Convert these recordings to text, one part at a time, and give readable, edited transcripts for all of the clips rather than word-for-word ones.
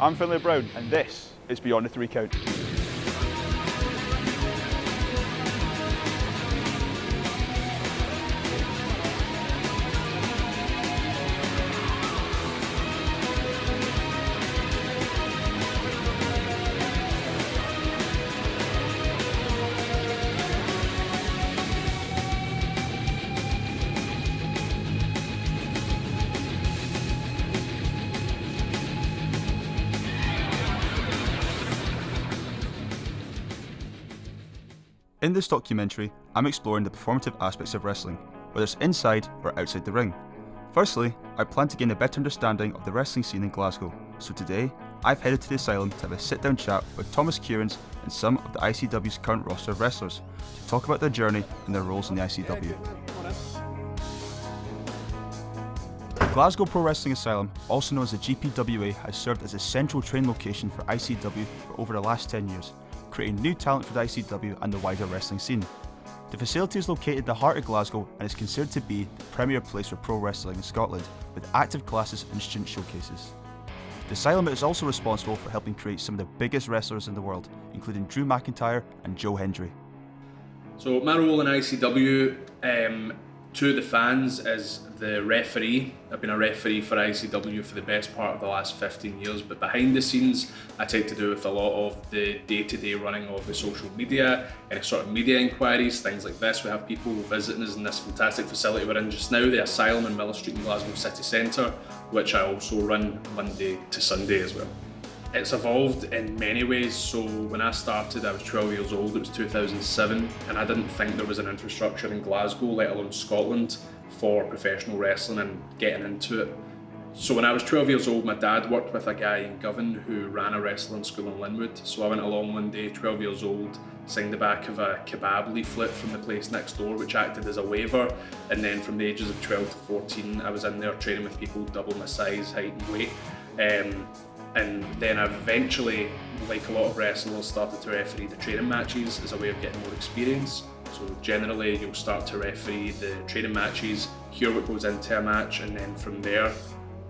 I'm Findlay Brown and this is Beyond the 3 Count. In this documentary, I'm exploring the performative aspects of wrestling, whether it's inside or outside the ring. Firstly, I plan to gain a better understanding of the wrestling scene in Glasgow, so today, I've headed to the Asylum to have a sit-down chat with Thomas Kearins and some of the ICW's current roster of wrestlers, to talk about their journey and their roles in the ICW. Glasgow Pro Wrestling Asylum, also known as the GPWA, has served as a central training location for ICW for over the last 10 years, creating new talent for the ICW and the wider wrestling scene. The facility is located in the heart of Glasgow and is considered to be the premier place for pro wrestling in Scotland, with active classes and student showcases. The Asylum is also responsible for helping create some of the biggest wrestlers in the world, including Drew McIntyre and Joe Hendry. So my role in ICW, to the fans, is the referee. I've been a referee for ICW for the best part of the last 15 years, but behind the scenes I take to do with a lot of the day-to-day running of the social media, any sort of media inquiries, things like this. We have people visiting us in this fantastic facility we're in just now, the Asylum in Miller Street in Glasgow City Centre, which I also run Monday to Sunday as well. It's evolved in many ways. So when I started, I was 12 years old, it was 2007, and I didn't think there was an infrastructure in Glasgow, let alone Scotland, for professional wrestling and getting into it. So when I was 12 years old, my dad worked with a guy in Girvan who ran a wrestling school in Linwood. So I went along one day, 12 years old, signed the back of a kebab leaflet from the place next door, which acted as a waiver. And then from the ages of 12 to 14, I was in there training with people double my size, height and weight. And then I eventually, like a lot of wrestlers, started to referee the training matches as a way of getting more experience. So generally you'll start to referee the training matches, hear what goes into a match, and then from there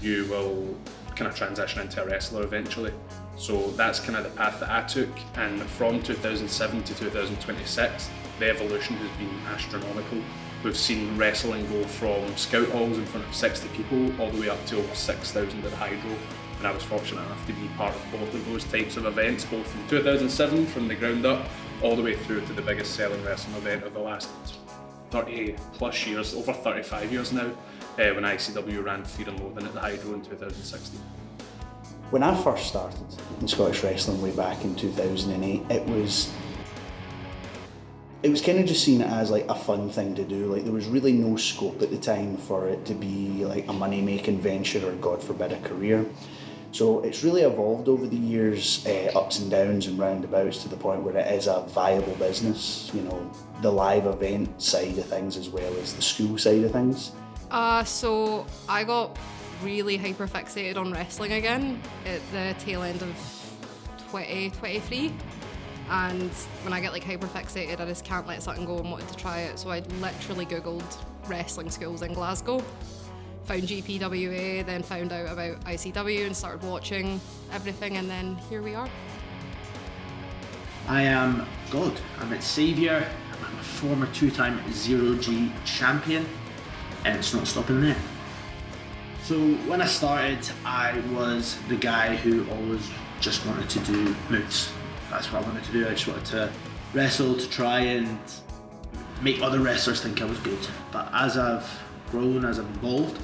you will kind of transition into a wrestler eventually. So that's kind of the path that I took, and from 2007 to 2026 the evolution has been astronomical. We've seen wrestling go from scout halls in front of 60 people all the way up to over 6,000 at the Hydro. And I was fortunate enough to be part of both of those types of events, both from 2007 from the ground up, all the way through to the biggest selling wrestling event of the last 30 plus years, over 35 years now, when ICW ran Fear and Loathing at the Hydro in 2016. When I first started in Scottish wrestling way back in 2008, it was kind of just seen as like a fun thing to do. Like there was really no scope at the time for it to be like a money-making venture or, God forbid, a career. So it's really evolved over the years, ups and downs and roundabouts, to the point where it is a viable business. You know, the live event side of things as well as the school side of things. So I got really hyper fixated on wrestling again at the tail end of 2023. And when I get like hyper fixated, I just can't let something go and wanted to try it. So I literally Googled wrestling schools in Glasgow, found GPWA, then found out about ICW and started watching everything, and then here we are. I am God, I'm its saviour, I'm a former two-time Zero-G champion, and it's not stopping there. So when I started, I was the guy who always just wanted to do moves. That's what I wanted to do. I just wanted to wrestle, to try and make other wrestlers think I was good. But as I've grown, as I've evolved,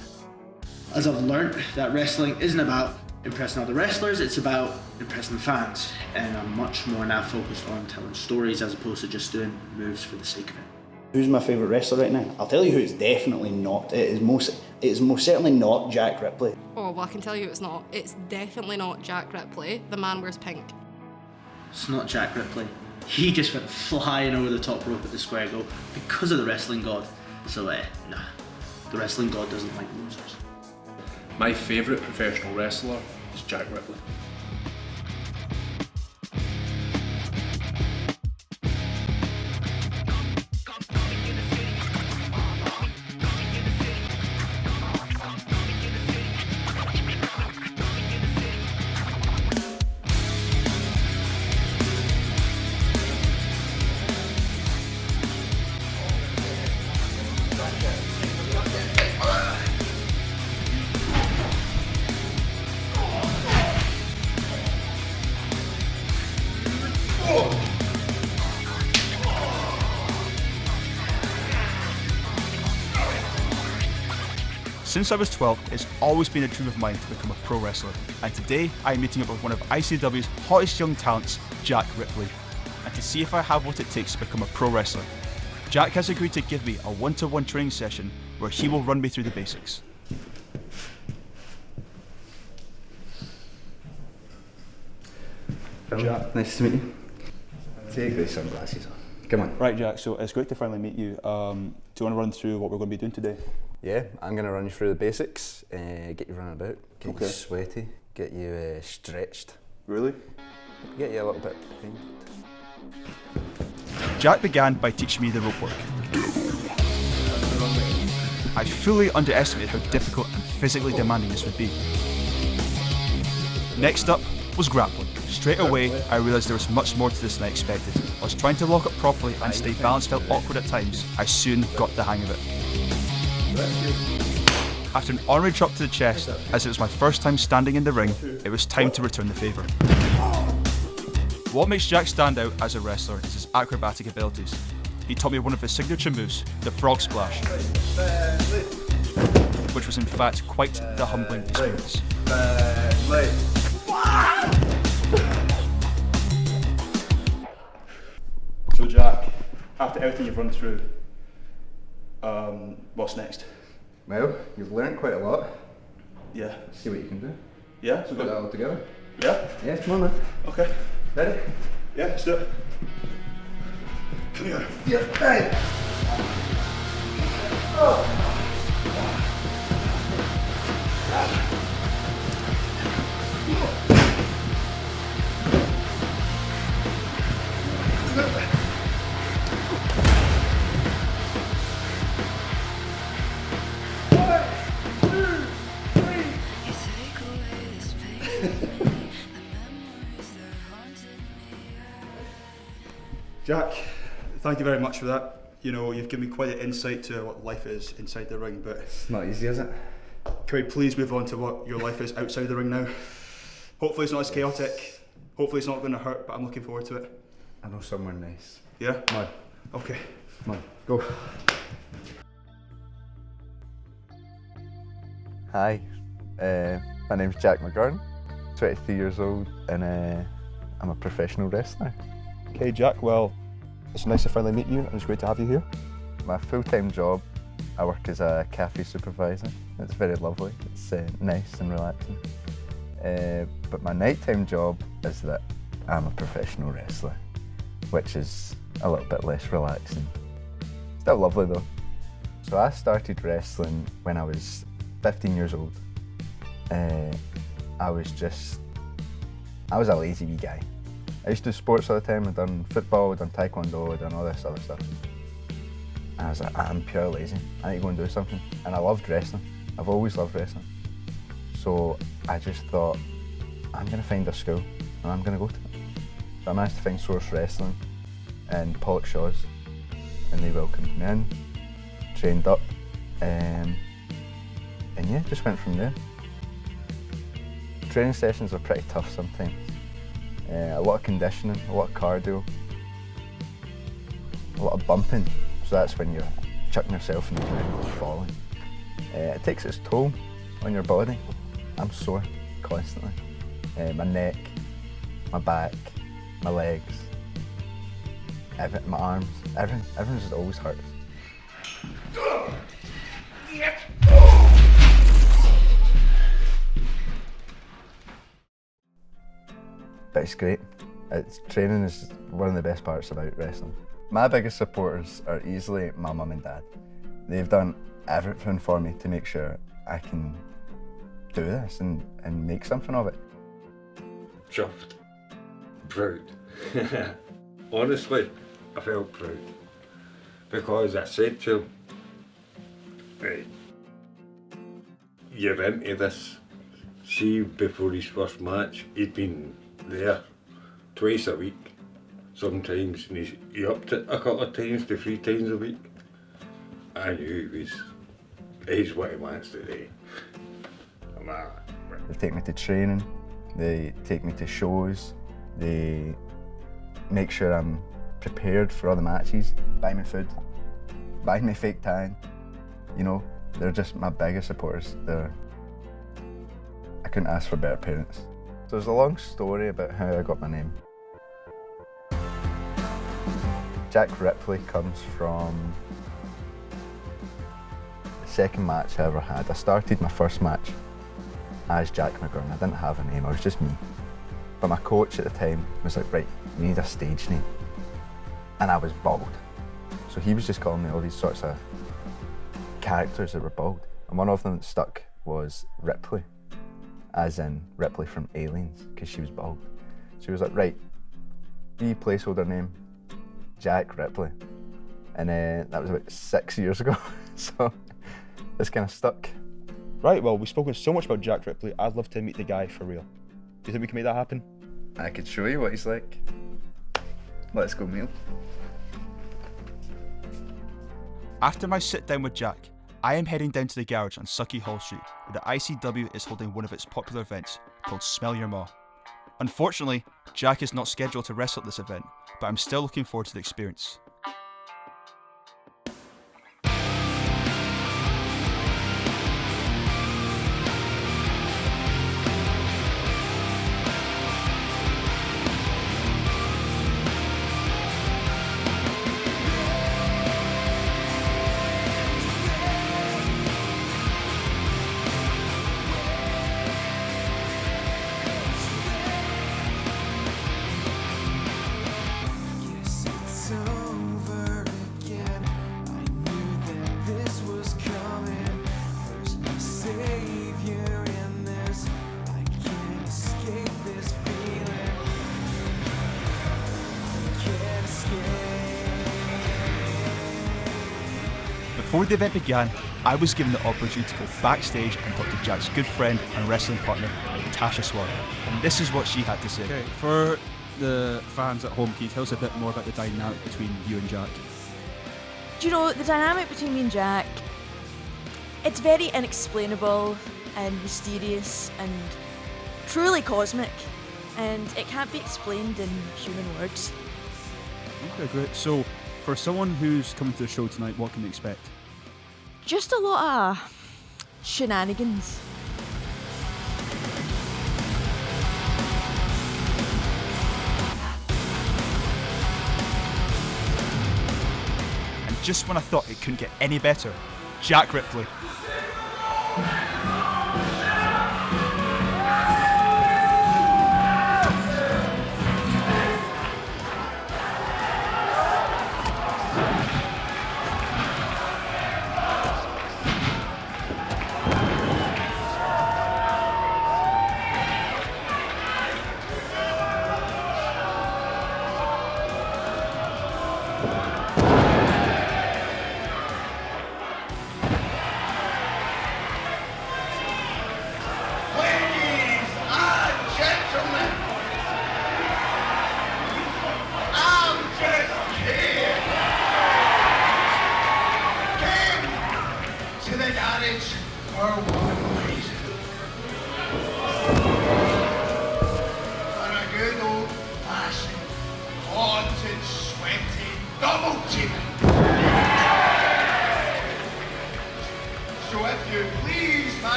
as I've learned that wrestling isn't about impressing other wrestlers, it's about impressing the fans. And I'm much more now focused on telling stories as opposed to just doing moves for the sake of it. Who's my favourite wrestler right now? I'll tell you who it's definitely not. It is most certainly not Jack Ripley. Oh, well, I can tell you it's not. It's definitely not Jack Ripley. The man wears pink. It's not Jack Ripley. He just went flying over the top rope at the square go because of the wrestling god. So nah, the wrestling god doesn't like losers. My favourite professional wrestler is Jack Ripley. Since I was 12, it's always been a dream of mine to become a pro wrestler, and today I am meeting up with one of ICW's hottest young talents, Jack Ripley, and to see if I have what it takes to become a pro wrestler. Jack has agreed to give me a one-to-one training session where he will run me through the basics. Jack, nice to meet you. Take these sunglasses off. Come on. Right, Jack, so it's great to finally meet you. Do you want to run through what we're going to be doing today? Yeah, I'm going to run you through the basics, get you running about, get you sweaty, get you stretched. Really? Get you a little bit pained. Jack began by teaching me the rope work. I fully underestimated how difficult and physically demanding this would be. Next up was grappling. Straight away, I realised there was much more to this than I expected. I was trying to lock up properly and stay balanced felt awkward at times. I soon got the hang of it. After an honorary drop to the chest, as it was my first time standing in the ring, it was time to return the favour. What makes Jack stand out as a wrestler is his acrobatic abilities. He taught me one of his signature moves, the frog splash, which was in fact quite the humbling experience. So Jack, after everything you've run through, what's next? Well, you've learnt quite a lot. Yeah. See what you can do. Yeah? So Put that all together. Yeah? Yeah, come on then. Okay. Ready? Yeah, let's do it. Come here. Yeah, hey! Jack, thank you very much for that. You know, you've given me quite an insight to what life is inside the ring, but It's not easy, is it? can we please move on to what your life is outside the ring now? Hopefully it's not as chaotic, hopefully it's not going to hurt, but I'm looking forward to it. I know somewhere nice. Yeah? Come on, Okay. come on, go. Hi, my name's Jack McGurn, 23 years old, and I'm a professional wrestler. Okay, Jack, well, it's nice to finally meet you and it's great to have you here. My full-time job, I work as a cafe supervisor. It's very lovely, it's nice and relaxing. But my nighttime job is that I'm a professional wrestler, which is a little bit less relaxing. Still lovely though. So I started wrestling when I was 15 years old. I was a lazy wee guy. I used to do sports all the time. I'd done football, I'd done taekwondo, I'd done all this other stuff. And I was like, I'm pure lazy. I need to go and do something. And I loved wrestling. I've always loved wrestling. So I just thought, I'm going to find a school and I'm going to go to it. So I managed to find Source Wrestling in Pollock Shaws, and they welcomed me in, trained up, and yeah, just went from there. Training sessions are pretty tough sometimes. A lot of conditioning, a lot of cardio, a lot of bumping. So that's when you're chucking yourself in the ground and falling. It takes its toll on your body. I'm sore constantly. My neck, my back, my legs, my arms, everything just always hurts. But it's great. Training is one of the best parts about wrestling. My biggest supporters are easily my mum and dad. They've done everything for me to make sure I can do this and make something of it. Chuffed. Proud. Honestly, I felt proud. Because I said to him, right, you're into this. See, before his first match, he'd been there twice a week, sometimes, and he upped it a couple of times to 3 times a week. I knew he's what he wants to do. They take me to training, they take me to shows, they make sure I'm prepared for all the matches, buy me food, buy me fake tan, you know, They're just my biggest supporters. I couldn't ask for better parents. So there's a long story about how I got my name. Jack Ripley comes from the second match I ever had. I started my first match as Jack McGurn. I didn't have a name, I was just me. But my coach at the time was like, right, you need a stage name. And I was bald. So he was just calling me all these sorts of characters that were bald. And one of them that stuck was Ripley, as in Ripley from Aliens, because she was bald. So he was like, right, be placeholder name, Jack Ripley. And that was about 6 years ago. So it's kind of stuck. Right, well, we've spoken so much about Jack Ripley. I'd love to meet the guy for real. Do you think we can make that happen? I could show you what he's like. Let's go, Neil. After my sit down with Jack, I am heading down to the garage on Sucky Hall Street, where the ICW is holding one of its popular events called Smell Your Maw. Unfortunately, Jack is not scheduled to wrestle at this event, but I'm still looking forward to the experience. Before the event began, I was given the opportunity to go backstage and talk to Jack's good friend and wrestling partner, Natasha Swann. And this is what she had to say. Okay, for the fans at home, can you tell us a bit more about the dynamic between you and Jack? Do you know, the dynamic between me and Jack, it's very inexplainable and mysterious and truly cosmic, and it can't be explained in human words. Okay, great. So, for someone who's coming to the show tonight, what can they expect? Just a lot of shenanigans. And just when I thought it couldn't get any better, Jack Ripley.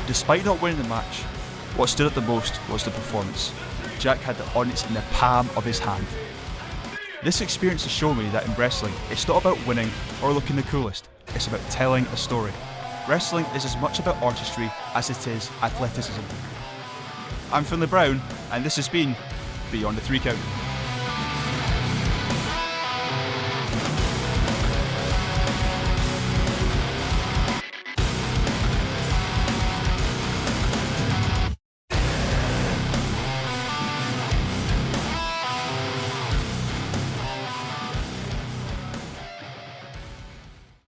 Despite not winning the match, what stood out the most was the performance. Jack had the audience in the palm of his hand. This experience has shown me that in wrestling, it's not about winning or looking the coolest, it's about telling a story. Wrestling is as much about artistry as it is athleticism. I'm Findlay Brown, and this has been Beyond the 3 Count.